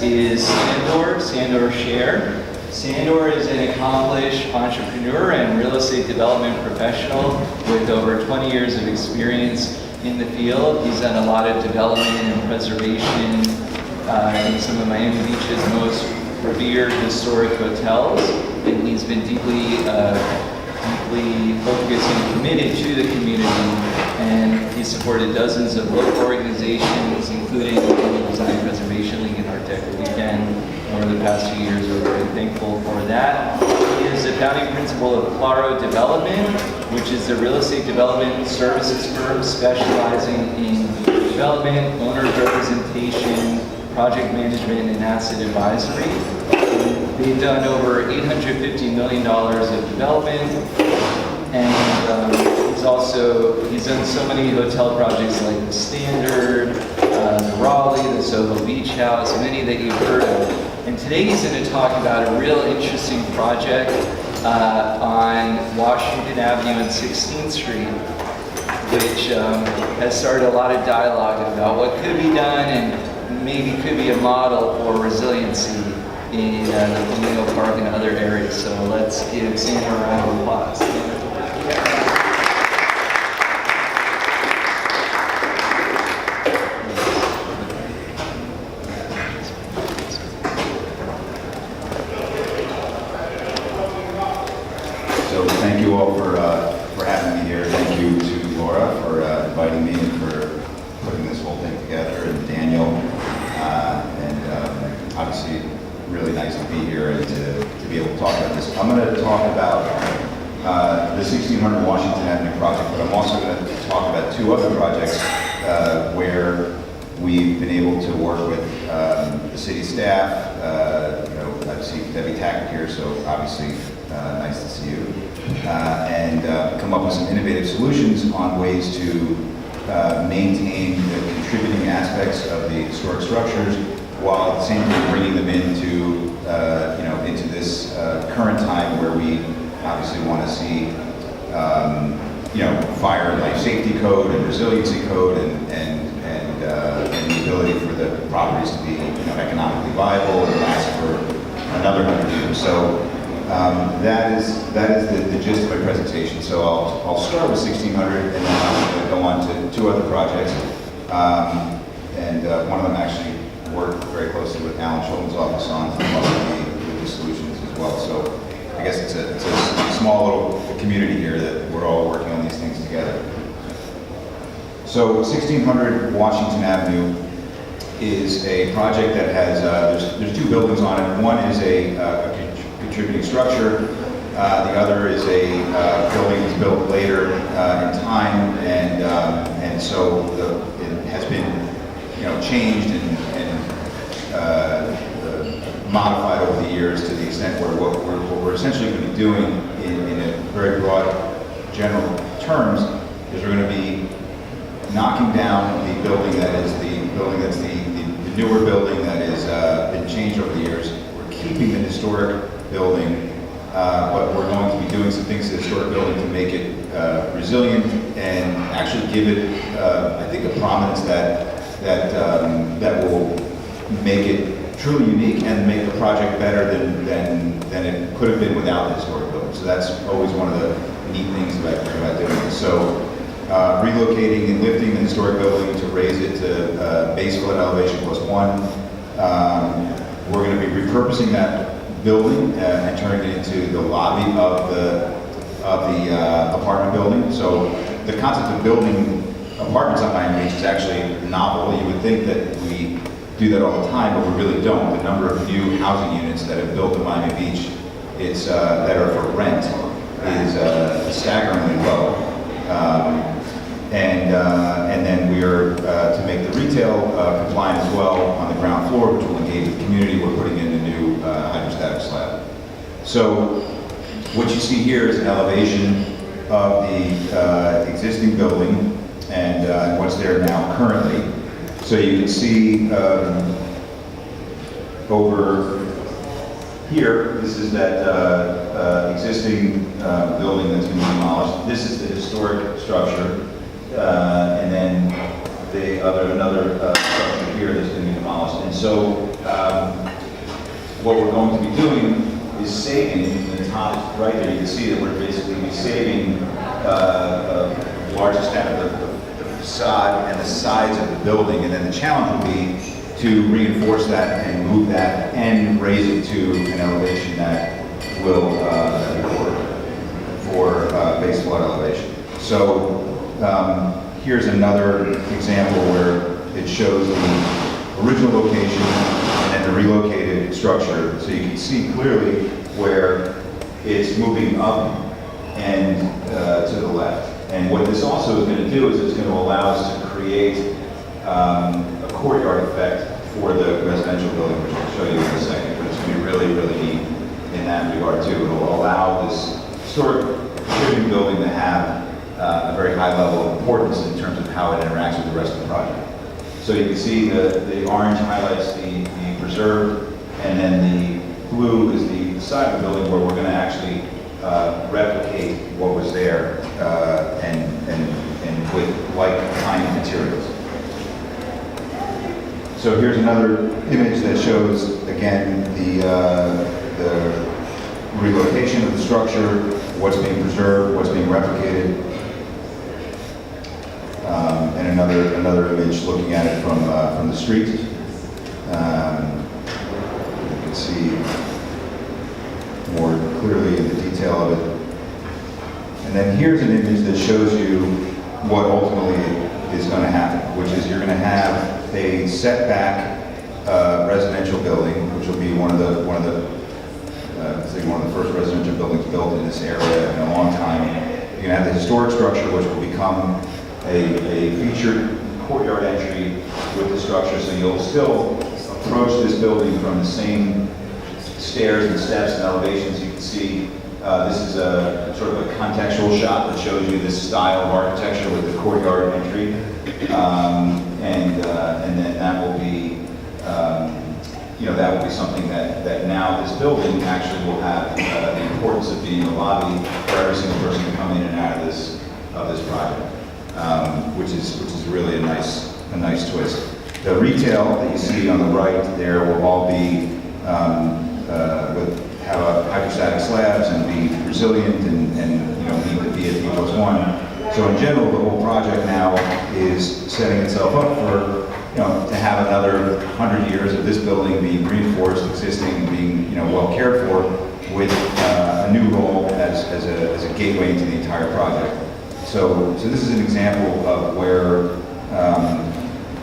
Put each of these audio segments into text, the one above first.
is Sandor Scher. Sandor is an accomplished entrepreneur and real estate development professional with over 20 years of experience in the field. He's done a lot of development and preservation in some of Miami Beach's most revered historic hotels, and he's been deeply focused and committed to the community, and he's supported dozens of local organizations, including the Design Preservation League and Art Deco Weekend over the past few years. We're very thankful for that. He is the founding principal of Claro Development, which is a real estate development services firm specializing in development, owner's representation, project management, and asset advisory. They've done over $850 million of development, and he's done so many hotel projects like the Standard, the Raleigh, the Soho Beach House, many that you've heard of. And today he's going to talk about a real interesting project on Washington Avenue and 16th Street, which has started a lot of dialogue about what could be done and maybe could be a model for resiliency in the Flamingo Park and other areas. So let's give Sandor a round of applause. So thank you all for having me here. Thank you to Laura for inviting me and for putting this whole thing together, and Daniel, and obviously really nice to be here and to be able to talk about this. I'm going to talk about the 1600 Washington Avenue project, but I'm also going to talk about two other projects where we've been able to work with the city staff. I see Debbie Tackett here, so obviously nice to see you, and come up with some innovative solutions on ways to maintain the contributing aspects of the historic structures, while at the same time bringing them into into this current time where we obviously want to see fire and life safety code and resiliency code and the ability for the properties to be economically viable and last for another 100 years. So that is the gist of my presentation. So I'll start with 1600, and then I'm going to go on to two other projects, and one of them actually worked very closely with Alan Schulman's office on to come up with the solutions as well. So I guess it's a small little community here that we're all working on these things together. So 1600 Washington Avenue is a project that has, there's two buildings on it. One is a contributing structure. The other is a building that's built later in time, and so it has been changed and modified over the years to the extent where what we're essentially going to be doing in a very broad general terms is we're going to be knocking down the building that's the newer building that has been changed over the years. We're keeping the historic building, but we're going to be doing some things to the historic building to make it resilient and actually give it, I think, a prominence that will make it truly unique and make the project better than it could have been without the historic building. So that's always one of the neat things about doing this. So relocating and lifting the historic building to raise it to base flood elevation +1. We're going to be repurposing that building and turning it into the lobby of the apartment building. So the concept of building apartments on Miami Beach is actually novel. You would think that we do that all the time, but we really don't. The number of new housing units that have built in Miami Beach, that are for rent, is staggeringly low. And then we are to make the retail compliant as well on the ground floor, which will engage the community. We're putting in a new hydrostatic slab. So what you see here is an elevation of the existing building and what's there now currently. So you can see over here, this is that existing building that's been demolished. This is the historic structure, and then another structure here that's going to be demolished. And so what we're going to be doing is saving, in the top right there, you can see that we're basically be saving a large extent of the facade and the sides of the building, and then the challenge will be to reinforce that and move that and raise it to an elevation that will for base flood elevation. So here's another example where it shows the original location and then the relocated structure. So you can see clearly where it's moving up and to the left. And what this also is going to do is it's going to allow us to create a courtyard effect for the residential building, which I'll show you in a second. But it's going to be really, really neat in that regard too. It will allow this historic shipping building to have a very high level of importance in terms of how it interacts with the rest of the project. So you can see the orange highlights the preserve, and then the blue is the side of the building where we're going to actually replicate what was there and with like kind materials. So here's another image that shows again the relocation of the structure, what's being preserved, what's being replicated, and another image looking at it from the street. You can see more clearly the detail of it. And then here's an image that shows you what ultimately is going to happen, which is you're going to have a setback residential building, which will be one of the first residential buildings built in this area in a long time. You're going to have the historic structure, which will become a featured courtyard entry with the structure. So you'll still approach this building from the same stairs and steps and elevations. You can see this is a sort of a contextual shot that shows you this style of architecture with the courtyard entry, and then that will be that will be something that now this building actually will have the importance of being a lobby for every single person to come in and out of this project, which is really a nice twist. The retail that you see on the right there will all be have hydrostatic slabs and be resilient and need to be at D+1. So in general, the whole project now is setting itself up for to have another 100 years of this building being reinforced, existing, being well cared for, with a new role as a gateway into the entire project. So this is an example of where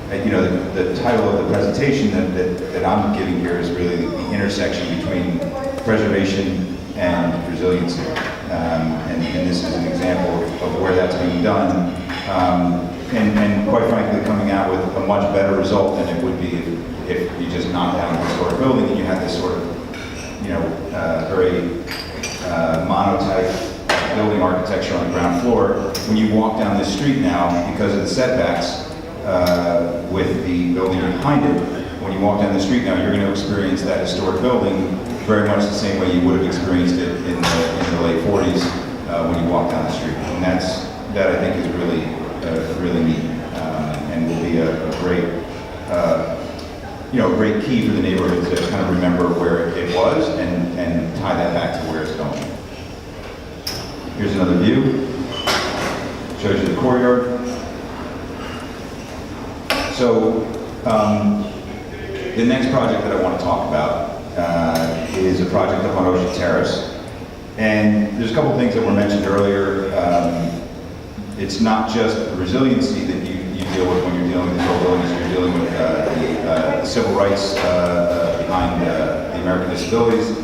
the title of the presentation that I'm giving here is really the intersection between preservation and resiliency. And this is an example of where that's being done. And quite frankly, coming out with a much better result than it would be if you just knocked down a historic building and you had this sort of, very monotype building architecture on the ground floor. When you walk down this street now, because of the setbacks with the building behind it, when you walk down the street now, you're going to experience that historic building very much the same way you would have experienced it in the late 40s when you walk down the street. And that I think is really neat, and will be a great key for the neighborhood to kind of remember where it was and tie that back to where it's going. Here's another view. Shows you the courtyard. So the next project that I want to talk about is a project up on Ocean Terrace. And there's a couple things that were mentioned earlier. It's not just the resiliency that you deal with when you're dealing with control buildings. You're dealing with the civil rights behind the American Disabilities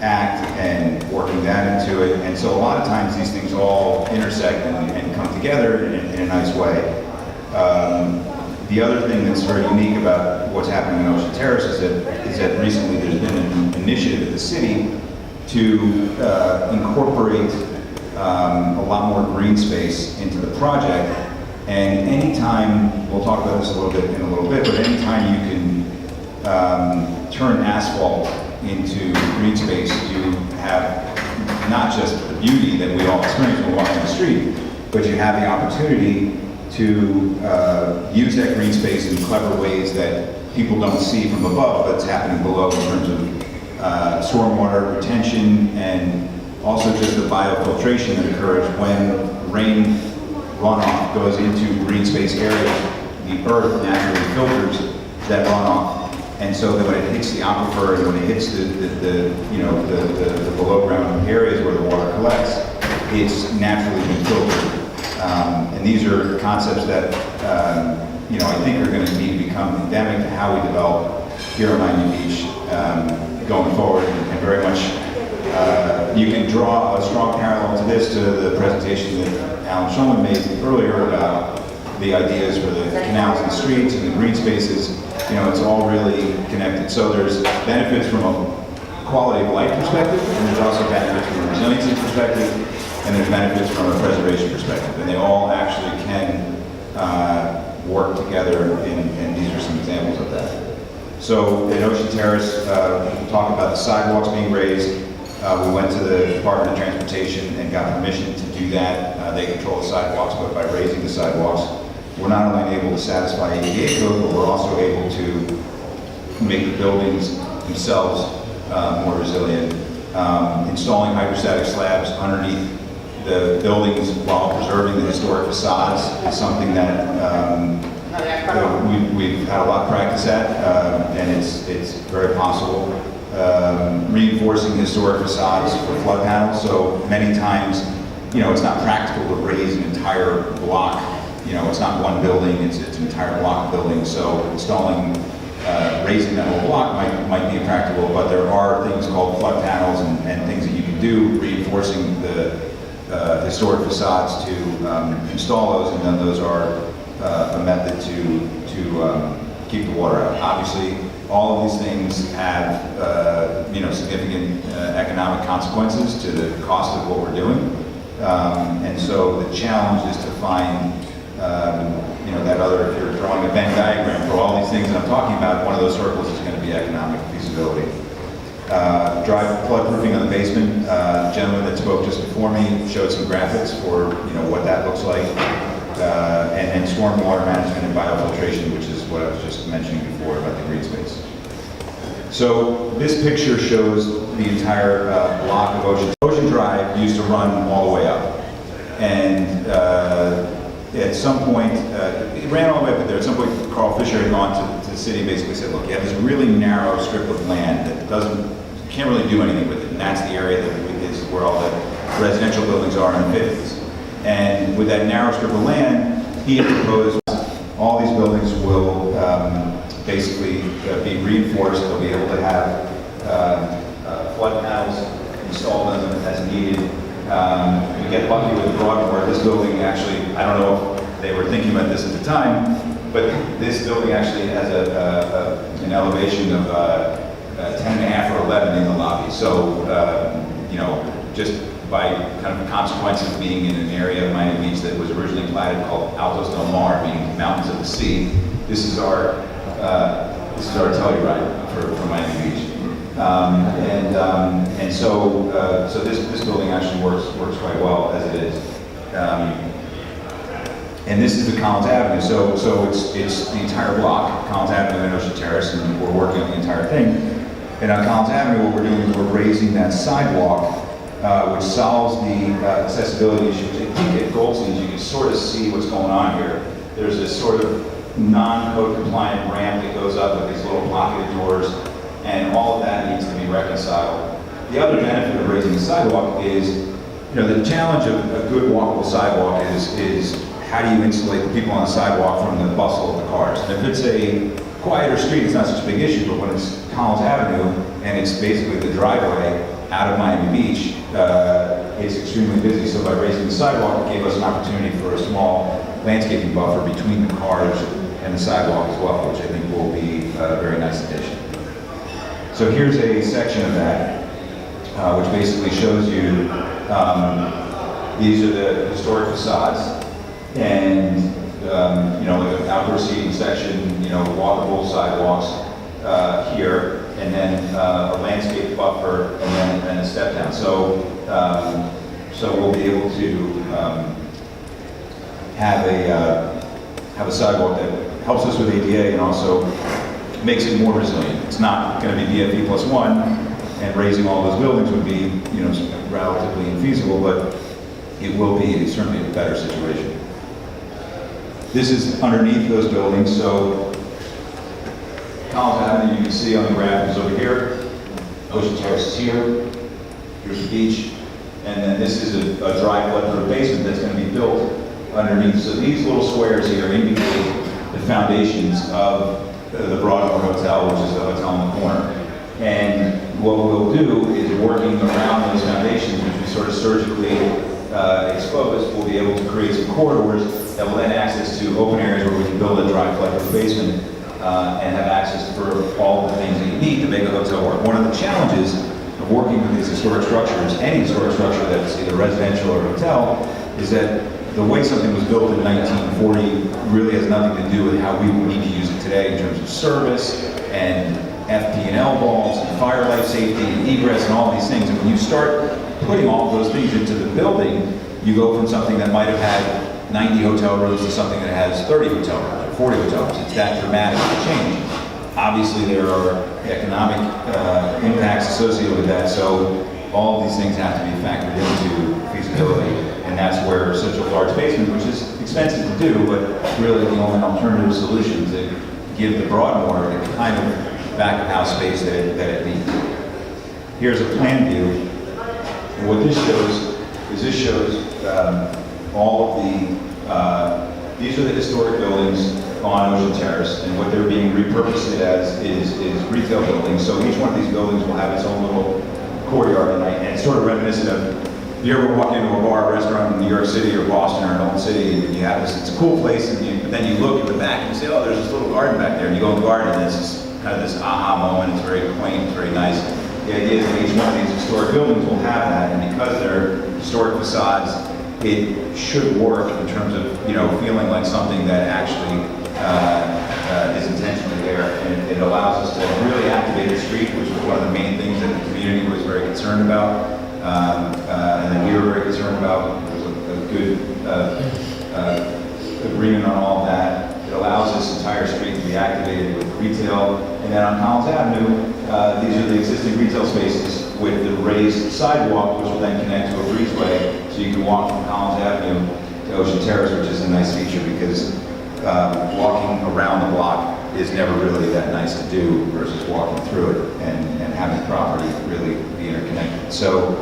Act and working that into it. And so a lot of times these things all intersect and come together in a nice way. The other thing that's very unique about what's happening in Ocean Terrace is that recently there's been an initiative at the city to incorporate a lot more green space into the project. And anytime, we'll talk about this in a little bit, but anytime you can turn asphalt into green space, you have not just the beauty that we all experience when walking the street, but you have the opportunity to use that green space in clever ways that people don't see from above, but it's happening below in terms of stormwater retention and also just the biofiltration that occurs when rain runoff goes into green space areas. The earth naturally filters that runoff, and so that when it hits the aquifer and when it hits the below ground areas where the water collects, it's naturally been filtered. And these are concepts that I think are going to need to become endemic to how we develop here at Miami Beach going forward, and very much you can draw a strong parallel to this, to the presentation that Alan Shulman made earlier about the ideas for the canals and streets and the green spaces. It's all really connected. So there's benefits from a quality of life perspective, and there's also benefits from a resiliency perspective, and there's benefits from a preservation perspective, and they all actually can work together, and these are some examples of that. So at Ocean Terrace, we'll talk about the sidewalks being raised. We went to the Department of Transportation and got permission to do that. They control the sidewalks, but by raising the sidewalks, we're not only able to satisfy ADA code, but we're also able to make the buildings themselves more resilient. Installing hydrostatic slabs underneath the buildings while preserving the historic facades is something that we've had a lot of practice at, and it's very possible. Reinforcing historic facades for flood panels. So many times, it's not practical to raise an entire block. It's not one building, it's an entire block of buildings. So installing, raising that whole block might be impractical, but there are things called flood panels and things that you can do, reinforcing the historic facades to install those, and then those are a method to keep the water out. Obviously, all of these things have significant economic consequences to the cost of what we're doing, and so the challenge is to find that other, if you're drawing a Venn diagram for all these things that I'm talking about, one of those circles is going to be economic feasibility. Dry floodproofing on the basement. The gentleman that spoke just before me showed some graphics for what that looks like, and stormwater management and biofiltration, which is what I was just mentioning before about the green space. So this picture shows the entire block of Ocean. Ocean Drive used to run all the way up, and at some point, it ran all the way up there. At some point, Carl Fisher had gone to the city and basically said, look, you have this really narrow strip of land that can't really do anything with it, and that's the area that is where all the residential buildings are in the 50s. And with that narrow strip of land, he had proposed all these buildings will basically be reinforced. They'll be able to have flood panels installed on them as needed. We get lucky with Broadmoor. This building actually, I don't know if they were thinking about this at the time, but this building actually has an elevation of 10.5 or 11 in the lobby. So, just by kind of consequence of being in an area of Miami Beach that was originally platted called Altos del Mar, meaning mountains of the sea, this is our Telluride for Miami Beach. So this building actually works quite well as it is. And this is the Collins Avenue, so it's the entire block, Collins Avenue and Ocean Terrace, and we're working on the entire thing. And on Collins Avenue, what we're doing is we're raising that sidewalk, which solves the accessibility issue. I think at Goldstein's you can sort of see what's going on here. There's this sort of non-code compliant ramp that goes up with these little pocketed doors, and all of that needs to be reconciled. The other benefit of raising the sidewalk is, the challenge of a good walkable sidewalk is how do you insulate the people on the sidewalk from the bustle of the cars? And if it's a quieter street, it's not such a big issue, but when it's Collins Avenue and it's basically the driveway out of Miami Beach, it's extremely busy. So by raising the sidewalk, it gave us an opportunity for a small landscaping buffer between the cars and the sidewalk as well, which I think will be a very nice addition. So here's a section of that, which basically shows you, these are the historic facades, and like an outdoor seating section, walkable sidewalks here, and then a landscape buffer, and then a step down. So we'll be able to have a sidewalk that helps us with ADA and also makes it more resilient. It's not going to be DFE plus one, and raising all those buildings would be, relatively infeasible, but it will be certainly a better situation. This is underneath those buildings, so Collins Avenue, you can see on the graph, is over here. Ocean Terrace is here. Here's the beach. And then this is a dry flood-proof basement that's going to be built underneath. So these little squares here indicate the foundations of the Broadmoor Hotel, which is the hotel on the corner. And what we'll do is, working around those foundations, which we sort of surgically expose, we'll be able to create some corridors that will then access to open areas where we can build a dry flood-proof basement and have access for all the things that you need to make a hotel work. One of the challenges of working with these historic structures, any historic structure that's either residential or hotel, is that the way something was built in 1940 really has nothing to do with how we would need to use it today in terms of service and FP&L balls and fire life safety and egress and all these things. And when you start putting all those things into the building, you go from something that might have had 90 hotel rooms to something that has 30 hotel rooms or 40 hotel rooms. It's that dramatic a change. Obviously, there are economic impacts associated with that, so all of these things have to be factored into feasibility, and that's where such a large basement, which is expensive to do, but really the only alternative solution to give the Broadmoor the kind of back-of-house space that it needs. Here's a plan view, and what this shows is all of the, these are the historic buildings on Ocean Terrace, and what they're being repurposed as is retail buildings. So each one of these buildings will have its own little courtyard at night, and it's sort of reminiscent of, if you ever walk into a bar or restaurant in New York City or Boston or an old city, and you have this, it's a cool place, but then you look at the back and you say, oh, there's this little garden back there, and you go in the garden, and it's just kind of this aha moment. It's very quaint, it's very nice. The idea is that each one of these historic buildings will have that, and because they're historic facades, it should work in terms of, feeling like something that actually is intentionally there, and it allows us to really activate the street, which was one of the main things that the community was very concerned about, and that we were very concerned about. There's a good agreement on all of that. It allows this entire street to be activated with retail, and then on Collins Avenue, these are the existing retail spaces with the raised sidewalk, which will then connect to a breezeway, so you can walk from Collins Avenue to Ocean Terrace, which is a nice feature because walking around the block is never really that nice to do versus walking through it and having the property really be interconnected. So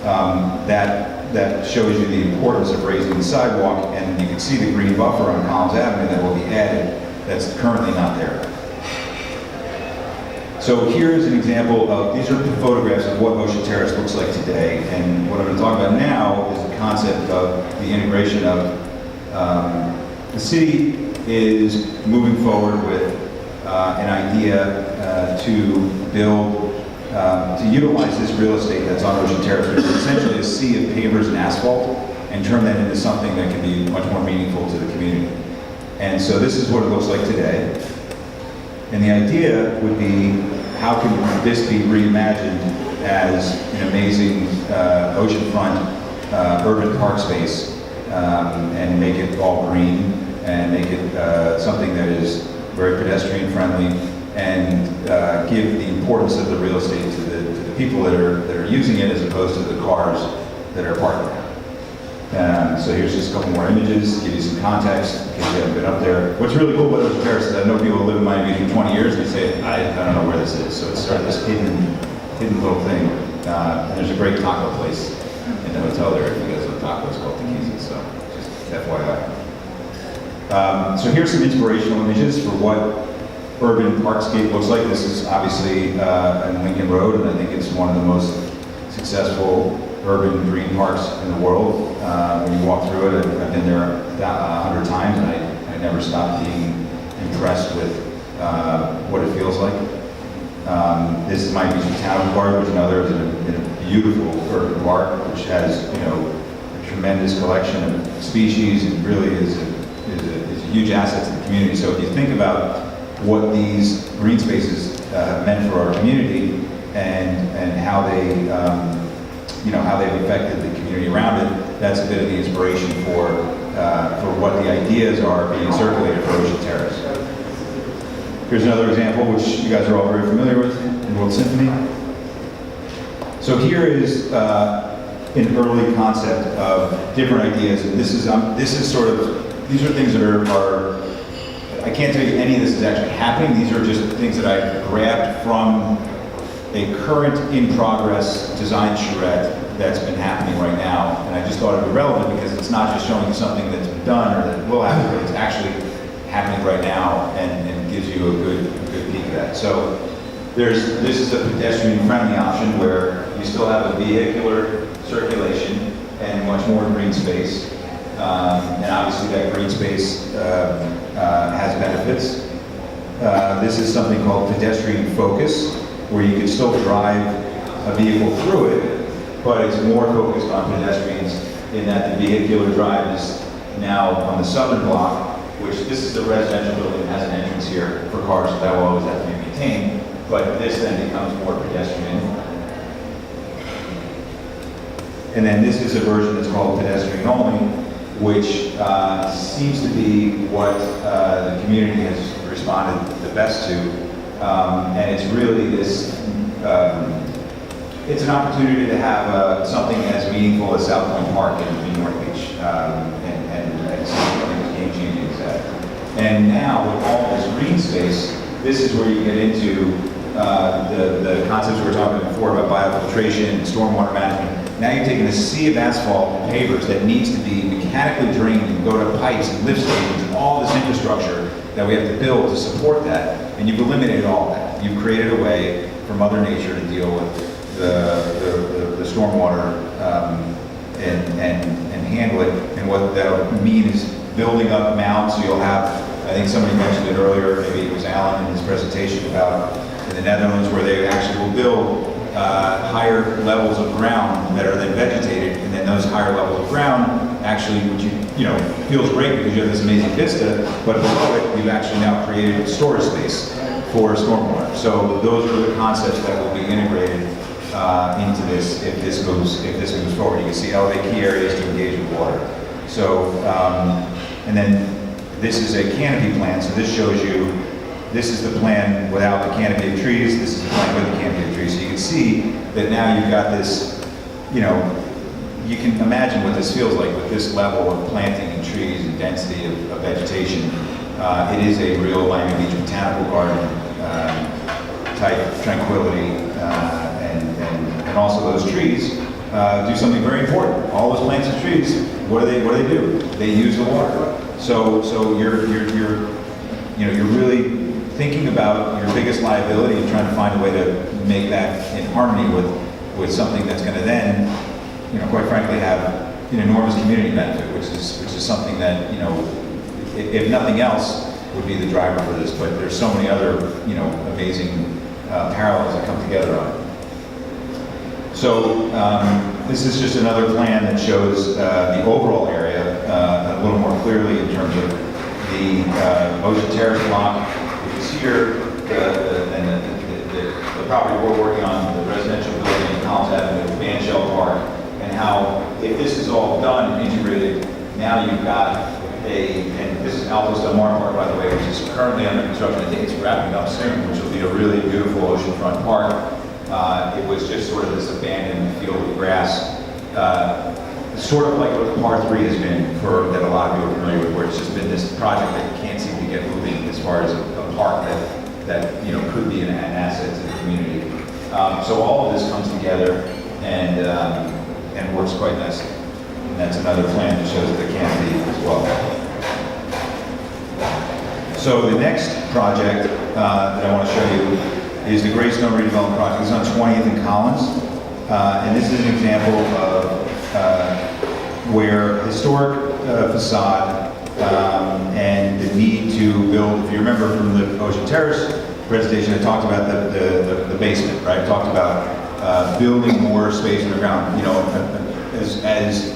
that shows you the importance of raising the sidewalk, and you can see the green buffer on Collins Avenue that will be added that's currently not there. So here's an example of, these are photographs of what Ocean Terrace looks like today, and what I'm going to talk about now is the concept of the integration of the city is moving forward with an idea to build, to utilize this real estate that's on Ocean Terrace, which is essentially a sea of pavers and asphalt, and turn that into something that can be much more meaningful to the community. And so this is what it looks like today. And the idea would be, how can this be reimagined as an amazing oceanfront urban park space, and make it all green, and make it something that is very pedestrian friendly, and give the importance of the real estate to the people that are using it, as opposed to the cars that are parked there. So here's just a couple more images, give you some context, in case you haven't been up there. What's really cool about Ocean Terrace is I know people who live in Miami Beach for 20 years and they say, I don't know where this is. So it's sort of this hidden little thing. And there's a great taco place in the hotel there if you guys love tacos, called Tequila, so just FYI. So here's some inspirational images for what urban parkscape looks like. This is obviously in Lincoln Road, and I think it's one of the most successful urban green parks in the world. When you walk through it, I've been there 100 times, and I never stop being impressed with what it feels like. This is my Beach Town Park, which another is in a beautiful urban park, which has a tremendous collection of species, and really is a huge asset to the community. So if you think about what these green spaces have meant for our community, and how they how they've affected the community around it, that's a bit of the inspiration for what the ideas are being circulated for Ocean Terrace. Here's another example, which you guys are all very familiar with, in World Symphony. So here is an early concept of different ideas, and this is sort of, these are things that are, I can't tell you any of this is actually happening. These are just things that I grabbed from a current in-progress design charrette that's been happening right now, and I just thought it would be relevant because it's not just showing you something that's been done or that will happen, but it's actually happening right now and gives you a good peek of that. So this is a pedestrian-friendly option where you still have a vehicular circulation and much more green space. And obviously that green space has benefits. This is something called pedestrian focus, where you can still drive a vehicle through it, but it's more focused on pedestrians in that the vehicular drive is now on the southern block, which this is a residential building that has an entrance here for cars, so that will always have to be maintained, but this then becomes more pedestrian. And then this is a version that's called pedestrian only, which seems to be what the community has responded the best to. And it's really this, it's an opportunity to have something as meaningful as South Point Park in North Beach. And something as game-changing as that. And now with all this green space, this is where you get into the concepts we were talking before about biofiltration, stormwater management. Now you're taking a sea of asphalt and pavers that needs to be mechanically drained and go to pipes and lift stations and all this infrastructure that we have to build to support that. And you've eliminated all that. You've created a way for Mother Nature to deal with the stormwater and handle it. And what that'll mean is building up mounds. So you'll have, I think somebody mentioned it earlier, maybe it was Alan in his presentation about in the Netherlands where they actually will build higher levels of ground that are then vegetated, and then those higher levels of ground actually, which feels great because you have this amazing vista, but below it, you've actually now created storage space for stormwater. So those are the concepts that will be integrated into this if this moves forward. You can see elevate key areas to engage with water. So, and then this is a canopy plan. So this shows you. This is the plan without the canopy of trees. This is the plan with the canopy of trees. So you can see that now you've got this, you can imagine what this feels like with this level of planting and trees and density of vegetation. It is a real Miami Beach botanical garden type tranquility, and also those trees do something very important. All those plants and trees, what do they do? They use the water. So you're really thinking about your biggest liability and trying to find a way to make that in harmony with something that's going to then, quite frankly, have an enormous community benefit, which is something that, if nothing else, would be the driver for this. But there's so many other, amazing parallels that come together on it. So this is just another plan that shows the overall area a little more clearly in terms of the Ocean Terrace block, which is here, the property we're working on, the residential building in Collins Avenue, Van Shell Park, and how if this is all done and integrated, now you've got and this is Altos Del Mar Park, by the way, which is currently under construction. I think it's wrapping up soon, which will be a really beautiful oceanfront park. It was just sort of this abandoned field of grass, sort of like what the Par 3 has been that a lot of people are familiar with, where it's just been this project that you can't seem to get moving as far as a park that could be an asset to the community. So all of this comes together and works quite nicely. And that's another plan that shows the canopy as well. So the next project that I want to show you is the Greystone Redevelopment project. It's on 20th and Collins. And this is an example of where historic facade and the need to build, if you remember from the Ocean Terrace presentation, I talked about the basement, right? I talked about building more space underground, as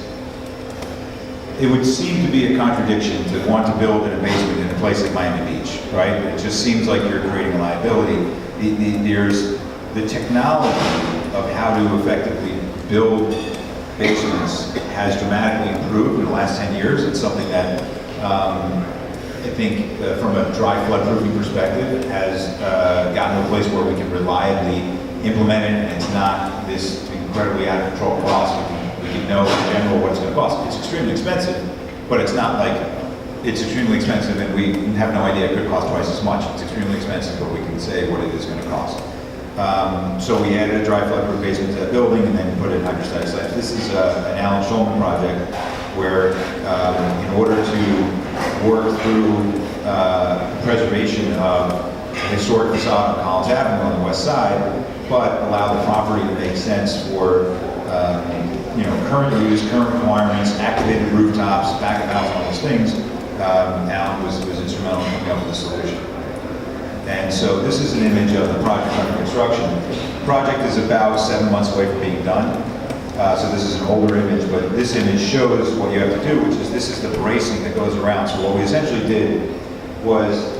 it would seem to be a contradiction to want to build in a basement in a place like Miami Beach, right? It just seems like you're creating a liability. There's the technology of how to effectively build basements has dramatically improved in the last 10 years. It's something that I think from a dry floodproofing perspective, has gotten to a place where we can reliably implement it, and it's not this incredibly out of control cost. We can know in general what it's going to cost. It's extremely expensive, but it's not like it's extremely expensive and we have no idea it could cost twice as much. It's extremely expensive, but we can say what it is going to cost. So we added a dry floodproof basement to that building and then put in hydrostatic slabs. This is an Alan Schulman project where in order to work through preservation of the historic facade on Collins Avenue on the west side, but allow the property to make sense for current use, current requirements, activated rooftops, back of house, all those things. Alan was instrumental in coming up with a solution. And so this is an image of the project under construction. The project is about 7 months away from being done. So this is an older image, but this image shows what you have to do, which is this is the bracing that goes around. So what we essentially did was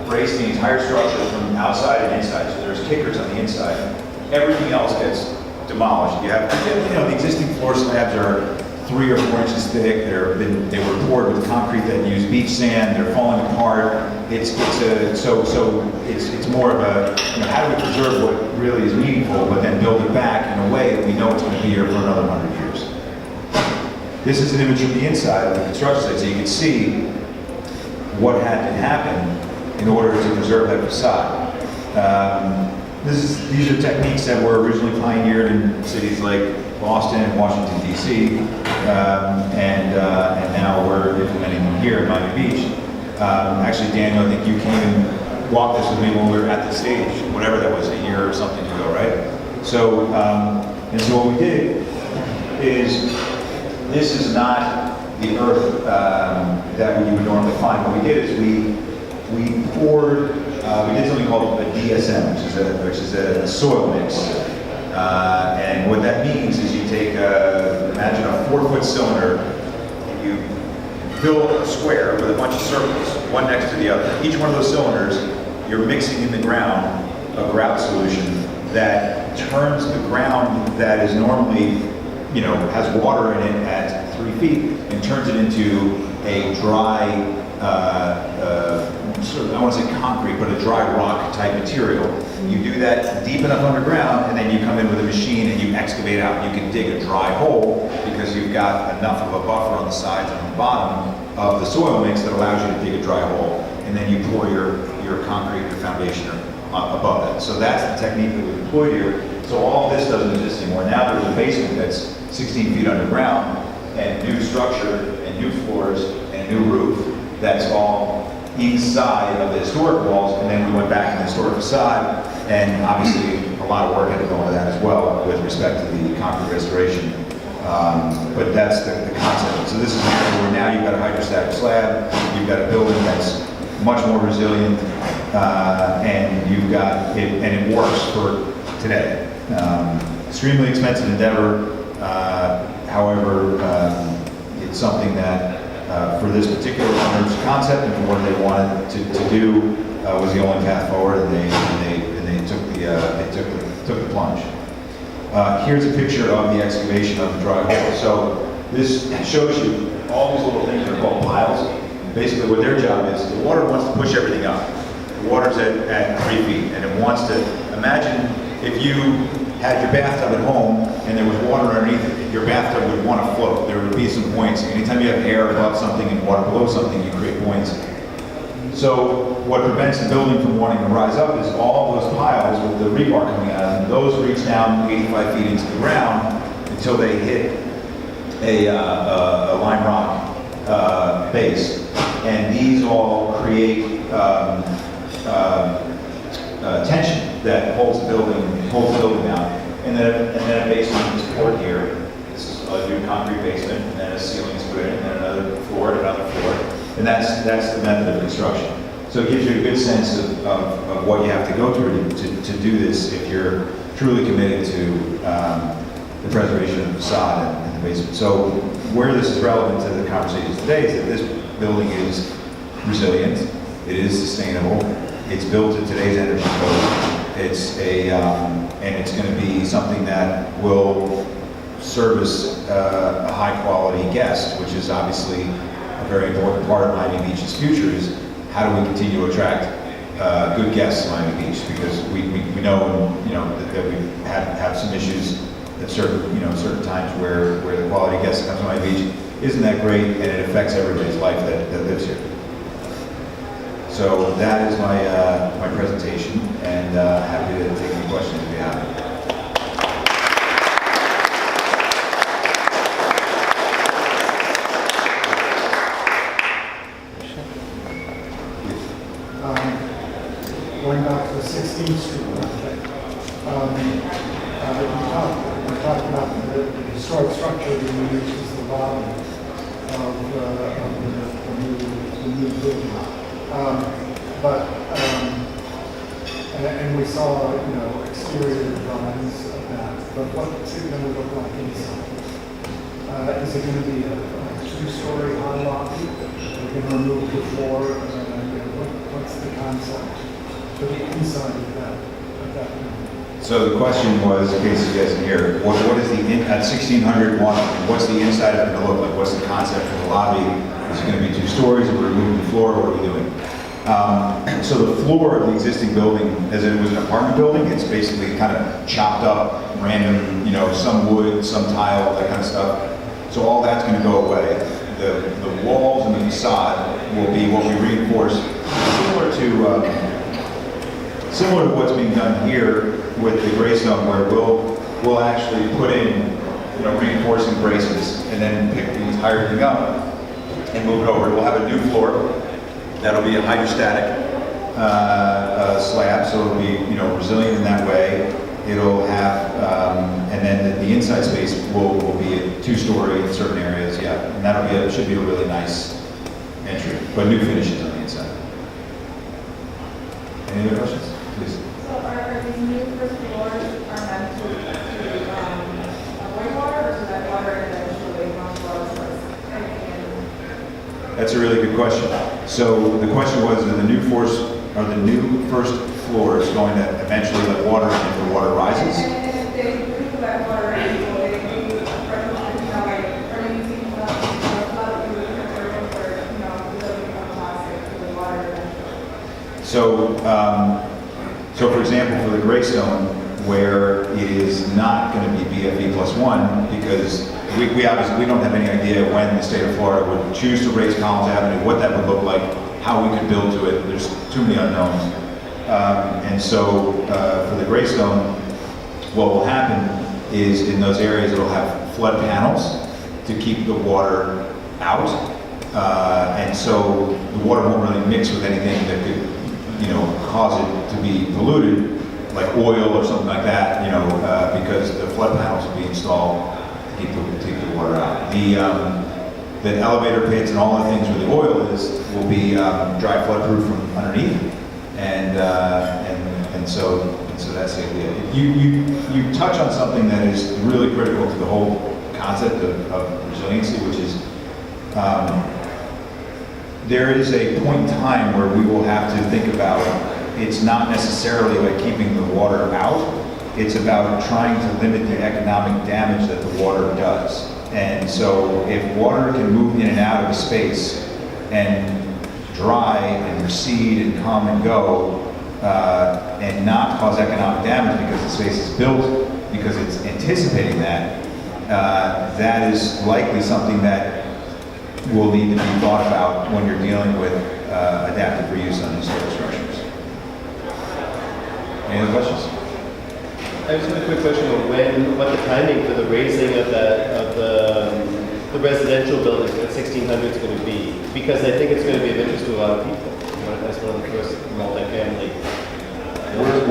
brace the entire structure from outside and inside. So there's kickers on the inside. Everything else gets demolished. You have, the existing floor slabs are 3 or 4 inches thick. They were poured with concrete that used beach sand. They're falling apart. It's more of a, how do we preserve what really is meaningful, but then build it back in a way that we know it's going to be here for another 100 years. This is an image from the inside of the construction site, so you can see what had to happen in order to preserve that facade. These are techniques that were originally pioneered in cities like Boston and Washington, D.C., and now we're implementing them here at Miami Beach. Actually, Daniel, I think you came and walked this with me when we were at the stage, whatever that was, a year or something ago, right? So, so what we did is, this is not the earth that you would normally find. What we did is we poured, we did something called a DSM, which is a soil mix. And what that means is you take, imagine a 4-foot cylinder, and you fill a square with a bunch of circles, one next to the other. Each one of those cylinders, you're mixing in the ground a grout solution that turns the ground that is normally, has water in it at 3 feet, and turns it into a dry, I want to say concrete, but a dry rock type material. You do that deep enough underground, and then you come in with a machine and you excavate out. You can dig a dry hole because you've got enough of a buffer on the sides and on the bottom of the soil mix that allows you to dig a dry hole, and then you pour your concrete, your foundation above that. So that's the technique that we've employed here. So all of this doesn't exist anymore. Now there's a basement that's 16 feet underground, and new structure, and new floors, and a new roof that's all inside of the historic walls, and then we went back in the historic facade, and obviously a lot of work had to go into that as well with respect to the concrete restoration. But that's the concept. So this is where now you've got a hydrostatic slab, you've got a building that's much more resilient, and you've got it, and it works for today. Extremely expensive endeavor. However, it's something that for this particular owner's concept and for what they wanted to do was the only path forward, and they took the plunge. Here's a picture of the excavation of the dry hole. So this shows you all these little things that are called piles. Basically, what their job is, the water wants to push everything up. The water's at 3 feet, and it wants to, imagine if you had your bathtub at home and there was water underneath it, your bathtub would want to float. There would be some buoyancy. Anytime you have air above something and water below something, you create buoyancy. So what prevents the building from wanting to rise up is all those piles with the rebar coming out of them. Those reach down 85 feet into the ground until they hit a lime rock base. And these all create tension that holds the building down. And then a basement is poured here. This is a new concrete basement, and then a ceiling is put in, and then another floor, and another floor. And that's the method of construction. So it gives you a good sense of what you have to go through to do this if you're truly committed to the preservation of the facade and the basement. So where this is relevant to the conversation today is that this building is resilient, it is sustainable, it's built to today's energy code. It's and it's going to be something that will service a high quality guest, which is obviously a very important part of Miami Beach's future is how do we continue to attract good guests to Miami Beach, because we know, that we have some issues at certain times where the quality of guests that comes to Miami Beach isn't that great, and it affects everybody's life that lives here. So that is my presentation, and happy to take any questions if you have. Going back to 16th Street project, we talked about the historic structure being used as the lobby of the new building. And we saw, exterior drawings of that, but what's it going to look like inside? Is it going to be a two-story high lobby? We're going to remove the floor? What's the concept for the inside of that building? So the question was, in case you guys didn't hear, what is the, at 1600 what's the inside of it going to look like? What's the concept for the lobby? Is it going to be 2 stories? Are we removing the floor? What are we doing? So the floor of the existing building, as it was an apartment building, it's basically kind of chopped up, random, some wood, some tile, that kind of stuff. So all that's going to go away. The walls and the facade will be what we reinforce, similar to what's being done here with the Greystone, where we'll actually put in, reinforcing braces and then pick the entire thing up and move it over. We'll have a new floor that'll be a hydrostatic slab, so it'll be, resilient in that way. It'll have, and then the inside space will be a 2-story in certain areas, yeah, and should be a really nice entry, but new finishes on the inside. Any other questions? Please. So are these new first floors are meant to avoid water, or so that water eventually runs well as That's a really good question. So the question was, are the new first floors going to eventually let water in if the water rises? And if they do let water in, will they be are you using flood plastic for the water eventually? So for example, for the Greystone, where it is not going to be BFE+1, because we obviously don't have any idea when the state of Florida would choose to raise Collins Avenue, what that would look like, how we could build to it. There's too many unknowns. And so for the Greystone, what will happen is in those areas it'll have flood panels to keep the water out. And so the water won't really mix with anything that could, cause it to be polluted, like oil or something like that, because the flood panels will be installed to keep the water out. The elevator pits and all the things where the oil is will be dry flood proof from underneath, and so that's the idea. You touch on something that is really critical to the whole concept of resiliency, which is there is a point in time where we will have to think about, it's not necessarily like keeping the water out, it's about trying to limit the economic damage that the water does. And so if water can move in and out of a space and dry and recede and come and go and not cause economic damage because the space is built, because it's anticipating that, that is likely something that will need to be thought about when you're dealing with adaptive reuse on historic structures. Any other questions? I just have a quick question of what the timing for the raising of the residential buildings at 1600 is going to be, because I think it's going to be of interest to a lot of people. That's one of the first multifamily.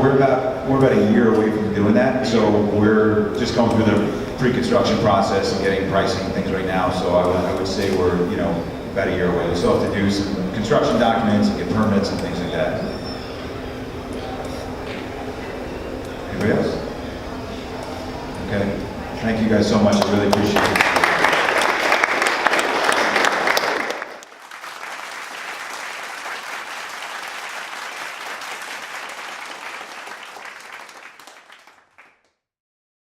We're about a year away from doing that, so we're just going through the pre-construction process and getting pricing and things right now. So I would say we're about a year away. We still have to do some construction documents and get permits and things like that. Anybody else? Okay. Thank you guys so much. I really appreciate it.